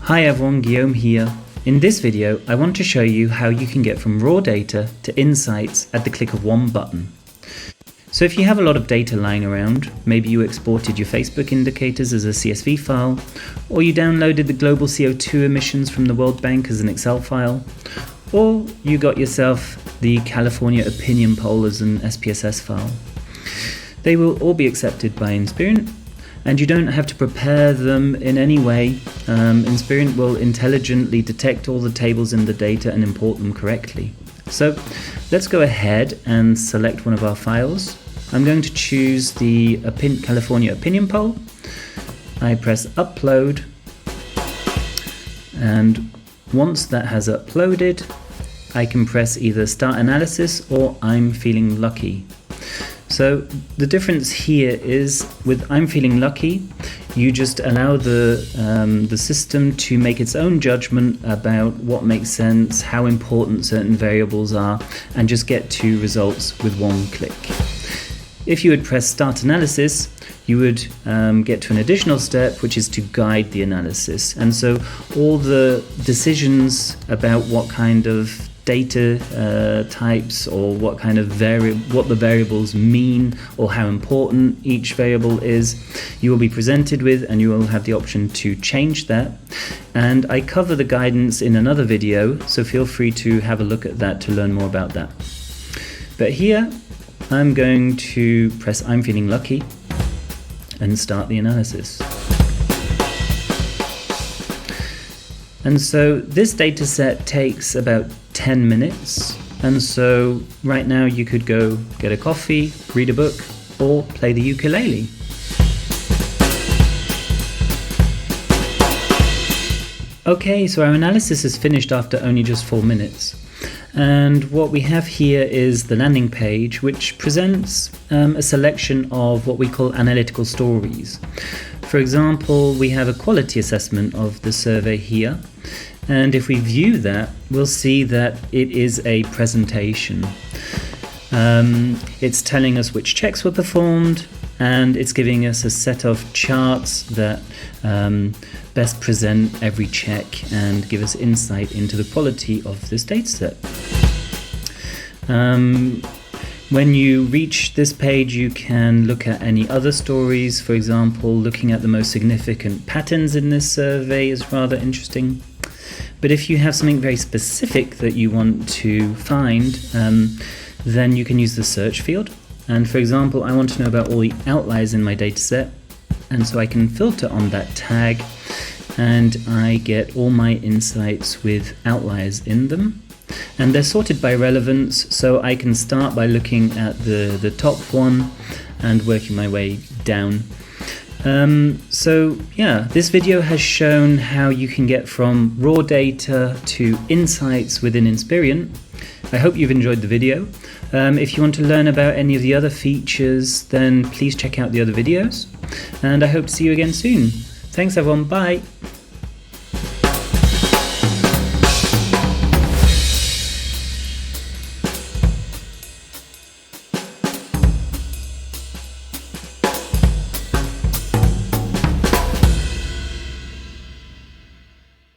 Hi everyone, Guillaume here. In this video, I want to show you how you can get from raw data to insights at the click of one button. So if you have a lot of data lying around, maybe you exported your Facebook indicators as a CSV file, or you downloaded the global CO2 emissions from the World Bank as an Excel file, or you got yourself the California opinion poll as an SPSS file. They will all be accepted by Inspirient, and you don't have to prepare them in any way. Inspirient will intelligently detect all the tables in the data and import them correctly. So let's go ahead and select one of our files. I'm going to choose the California opinion poll. I press upload, and once that has uploaded, I can press either start analysis or I'm feeling lucky. So the difference here is with I'm feeling lucky, you just allow the system to make its own judgment about what makes sense, how important certain variables are, and just get to results with one click. If you would press start analysis, you would get to an additional step, which is to guide the analysis. And so all the decisions about what kind of data types or what kind of what the variables mean or how important each variable is, you will be presented with, and you will have the option to change that. And I cover the guidance in another video, so feel free to have a look at that to learn more about that. But here I'm going to press I'm feeling lucky and start the analysis. And so this data set takes about 10 minutes, and so right now you could go get a coffee, read a book, or play the ukulele. Okay, so our analysis is finished after only just 4 minutes. And what we have here is the landing page, which presents a selection of what we call analytical stories. For example, we have a quality assessment of the survey here. And if we view that, we'll see that it is a presentation. It's telling us which checks were performed, and it's giving us a set of charts that best present every check and give us insight into the quality of this dataset. When you reach this page, you can look at any other stories. For example, looking at the most significant patterns in this survey is rather interesting. But if you have something very specific that you want to find, then you can use the search field. And for example, I want to know about all the outliers in my dataset, and so I can filter on that tag, and I get all my insights with outliers in them. And they're sorted by relevance, so I can start by looking at the top one and working my way down. So yeah, this video has shown how you can get from raw data to insights within Inspirient. I hope you've enjoyed the video. If you want to learn about any of the other features, then please check out the other videos. And I hope to see you again soon. Thanks everyone, bye!